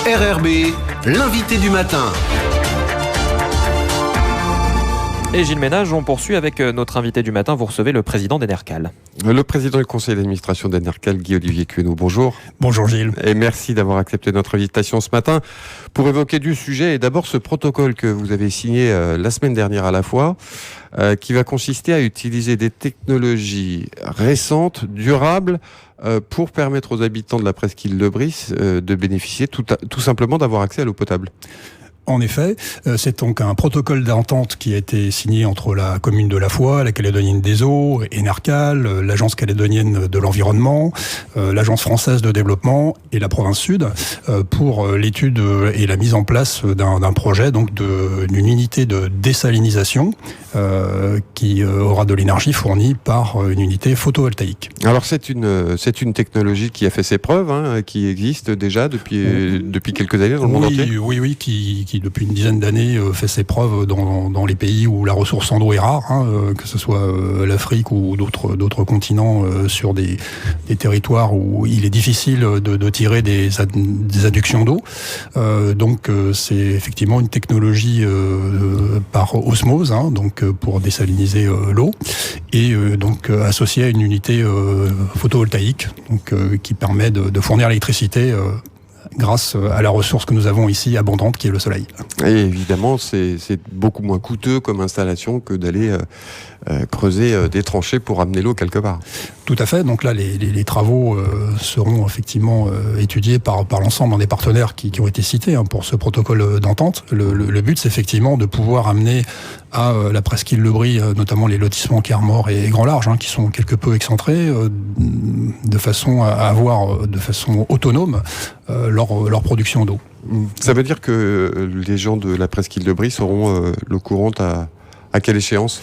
RRB, l'invité du matin. Et Gilles Ménage, on poursuit avec notre invité du matin. Vous recevez le président d'Enercal. Le président du conseil d'administration d'Enercal, Guy-Olivier Queneau. Bonjour. Bonjour Gilles. Et merci d'avoir accepté notre invitation ce matin pour évoquer du sujet. Et d'abord ce protocole que vous avez signé la semaine dernière à la fois, qui va consister à utiliser des technologies récentes, durables, pour permettre aux habitants de la presqu'île de Brice de bénéficier tout simplement d'avoir accès à l'eau potable. En effet, c'est donc un protocole d'entente qui a été signé entre la commune de La Foix, la Calédonienne des Eaux, Enercal, l'Agence calédonienne de l'environnement, l'Agence française de développement et la province sud pour l'étude et la mise en place d'un projet, donc d'une unité de désalinisation qui aura de l'énergie fournie par une unité photovoltaïque. Alors c'est une technologie qui a fait ses preuves, qui existe déjà depuis quelques années dans le monde entier. Oui, qui depuis une dizaine d'années fait ses preuves dans les pays où la ressource en eau est rare, que ce soit l'Afrique ou d'autres continents sur des territoires où il est difficile de tirer des adductions d'eau. Donc c'est effectivement une technologie par osmose, donc pour désaliniser l'eau, et donc associée à une unité photovoltaïque, donc qui permet de fournir l'électricité grâce à la ressource que nous avons ici abondante, qui est le soleil. Et évidemment, c'est beaucoup moins coûteux comme installation que d'aller creuser des tranchées pour amener l'eau quelque part. Tout à fait. Donc là, les travaux seront effectivement étudiés par l'ensemble des partenaires qui ont été cités pour ce protocole d'entente. Le but, c'est effectivement de pouvoir amener à la presqu'île de Brie, notamment les lotissements Carmor et Grand Large, qui sont quelque peu excentrés, de façon à avoir de façon autonome leur production d'eau. Ça veut dire que les gens de la presqu'île de Brie seront l'eau courante à quelle échéance ?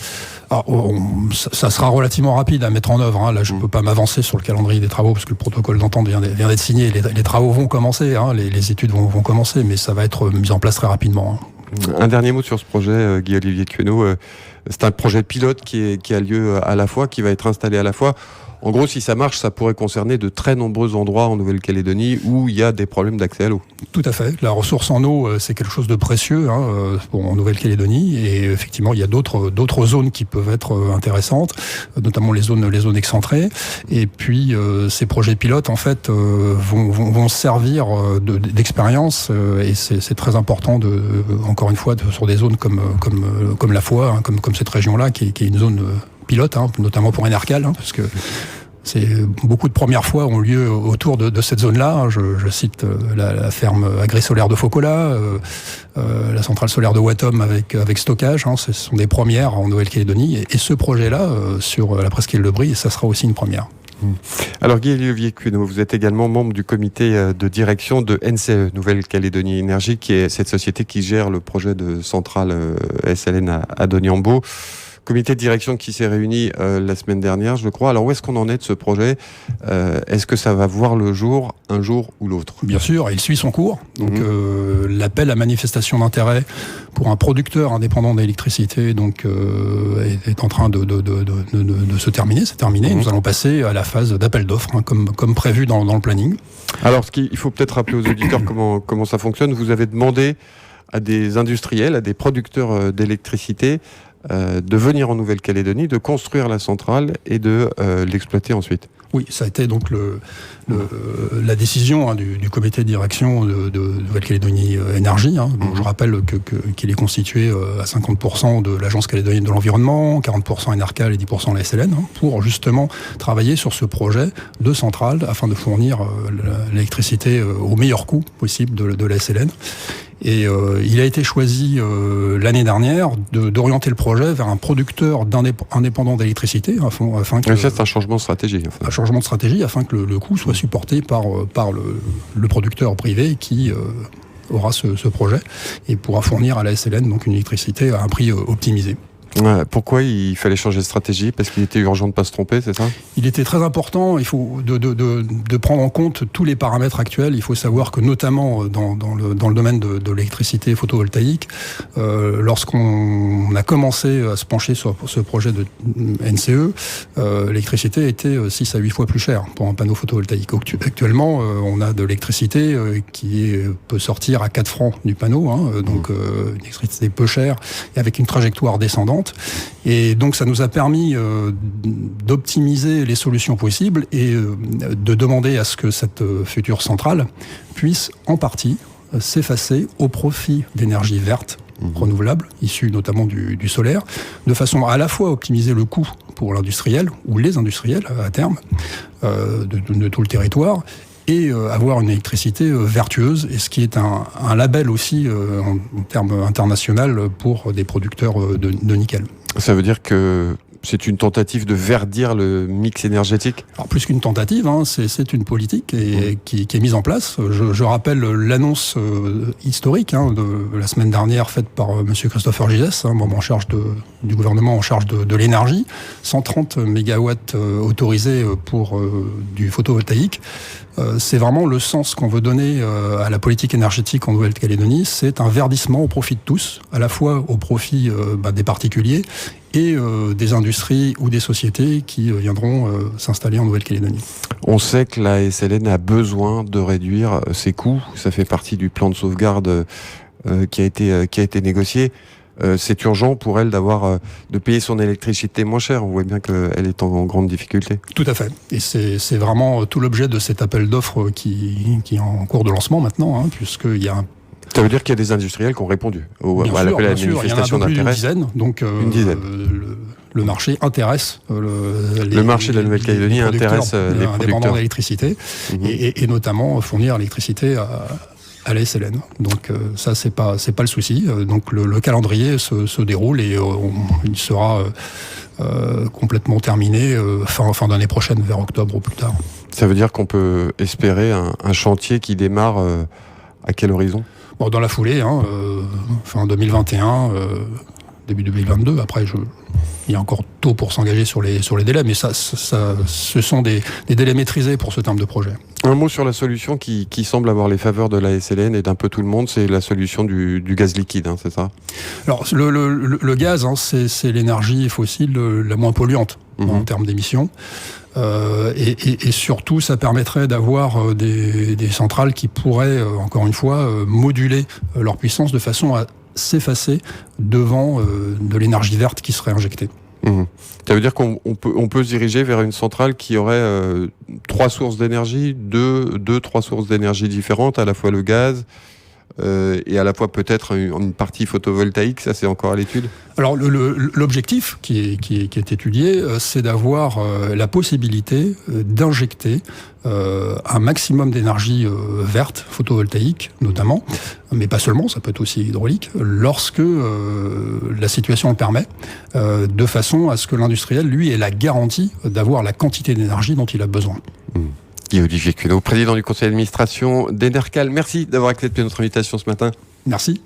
Alors, ça sera relativement rapide à mettre en œuvre. Là, je ne peux pas m'avancer sur le calendrier des travaux parce que le protocole d'entente vient d'être signé. Les travaux vont commencer, les études vont commencer, mais ça va être mis en place très rapidement. Un dernier mot sur ce projet, Guy-Olivier Queneau. C'est un projet pilote qui a lieu à La Foix, qui va être installé à La Foix. En gros, si ça marche, ça pourrait concerner de très nombreux endroits en Nouvelle-Calédonie où il y a des problèmes d'accès à l'eau. Tout à fait. La ressource en eau, c'est quelque chose de précieux en Nouvelle-Calédonie. Et effectivement, il y a d'autres zones qui peuvent être intéressantes, notamment les zones excentrées. Et puis, ces projets pilotes, en fait, vont servir d'expérience. Et c'est très important, encore une fois, sur des zones comme La Foix, comme cette région-là, qui est une zone pilote, notamment pour Enercal, parce que beaucoup de premières fois ont lieu autour de cette zone-là. Je cite la ferme agri-solaire de Focola, la centrale solaire de Watom avec stockage. Ce sont des premières en Nouvelle-Calédonie. Et ce projet-là, sur la presqu'île de Brie, ça sera aussi une première. Alors Guy-Olivier Queneau, vous êtes également membre du comité de direction de NCE, Nouvelle-Calédonie Énergie, qui est cette société qui gère le projet de centrale SLN à Doniambo. Comité de direction qui s'est réuni la semaine dernière, je crois. Alors, où est-ce qu'on en est de ce projet ? Est-ce que ça va voir le jour un jour ou l'autre ? Bien sûr, il suit son cours. Donc, l'appel à manifestation d'intérêt pour un producteur indépendant d'électricité est en train de se terminer. C'est terminé. Nous allons passer à la phase d'appel d'offres, comme prévu dans le planning. Alors, il faut peut-être rappeler aux auditeurs comment ça fonctionne. Vous avez demandé à des industriels, à des producteurs d'électricité, de venir en Nouvelle-Calédonie, de construire la centrale et de l'exploiter ensuite. Oui, ça a été donc la décision du comité de direction de Nouvelle-Calédonie Énergie. Je rappelle qu'il est constitué à 50% de l'Agence calédonienne de l'environnement, 40% Enercal et 10% la SLN, pour justement travailler sur ce projet de centrale afin de fournir l'électricité au meilleur coût possible de la SLN. Et il a été choisi l'année dernière d'orienter le projet vers un producteur indépendant d'électricité afin que... Ça, c'est un changement de stratégie. Un changement de stratégie afin que le coût soit supporté par le producteur privé qui aura ce projet et pourra fournir à la SLN donc une électricité à un prix optimisé. Ouais, pourquoi il fallait changer de stratégie? Parce qu'il était urgent de ne pas se tromper, c'est ça? Il était très important, il faut de prendre en compte tous les paramètres actuels. Il faut savoir que notamment dans le domaine de l'électricité photovoltaïque, lorsqu'on a commencé à se pencher sur ce projet de NCE, l'électricité était 6 à 8 fois plus chère pour un panneau photovoltaïque. Actuellement, on a de l'électricité qui peut sortir à 4 francs du panneau, donc une électricité peu chère et avec une trajectoire descendante. Et donc ça nous a permis d'optimiser les solutions possibles et de demander à ce que cette future centrale puisse en partie s'effacer au profit d'énergies vertes renouvelables, issues notamment du solaire, de façon à la fois à optimiser le coût pour l'industriel, ou les industriels à terme, de tout le territoire, et avoir une électricité vertueuse, et ce qui est un label aussi en termes international pour des producteurs de nickel. Ça veut dire que c'est une tentative de verdir le mix énergétique? Alors plus qu'une tentative, c'est une politique qui est mise en place. Je rappelle l'annonce historique de la semaine dernière faite par Monsieur Christopher Gilles, membre en charge du gouvernement en charge de l'énergie. 130 mégawatts autorisés pour du photovoltaïque. C'est vraiment le sens qu'on veut donner à la politique énergétique en Nouvelle-Calédonie. C'est un verdissement au profit de tous, à la fois au profit des particuliers et des industries ou des sociétés qui viendront s'installer en Nouvelle-Calédonie. On sait que la SLN a besoin de réduire ses coûts. Ça fait partie du plan de sauvegarde qui a été négocié. C'est urgent pour elle de payer son électricité moins cher. On voit bien qu'elle est en grande difficulté. Tout à fait. Et c'est vraiment tout l'objet de cet appel d'offres qui est en cours de lancement maintenant, puisqu'il y a Ça veut dire qu'il y a des industriels qui ont répondu à l'appel à la manifestation d'intérêt. Il y en a un peu plus d'une dizaine. Donc, une dizaine. Le marché intéresse le marché de la Nouvelle-Calédonie intéresse les producteurs d'électricité et notamment fournir l'électricité à la SLN. Donc ça c'est pas le souci. Donc le calendrier se déroule et il sera complètement terminé fin d'année prochaine, vers octobre ou plus tard. Ça veut dire qu'on peut espérer un chantier qui démarre à quel horizon? Dans la foulée, fin 2021, début 2022. Après, il y a encore tôt pour s'engager sur les délais, mais ce sont des délais maîtrisés pour ce terme de projet. Un mot sur la solution qui semble avoir les faveurs de la SLN et d'un peu tout le monde, c'est la solution du gaz liquide, c'est ça? Alors, le gaz, c'est l'énergie fossile la moins polluante en termes d'émissions. Et surtout, ça permettrait d'avoir des centrales qui pourraient, encore une fois, moduler leur puissance de façon à s'effacer devant de l'énergie verte qui serait injectée. Ça veut dire qu'on peut se diriger vers une centrale qui aurait 3 sources d'énergie, trois sources d'énergie différentes, à la fois le gaz et à la fois peut-être une partie photovoltaïque, ça c'est encore à l'étude? Alors l'objectif qui est étudié, c'est d'avoir la possibilité d'injecter un maximum d'énergie verte, photovoltaïque notamment, mais pas seulement, ça peut être aussi hydraulique, lorsque la situation le permet, de façon à ce que l'industriel, lui, ait la garantie d'avoir la quantité d'énergie dont il a besoin. Olivier Cueneau, président du conseil d'administration d'Enercal, merci d'avoir accepté notre invitation ce matin. Merci.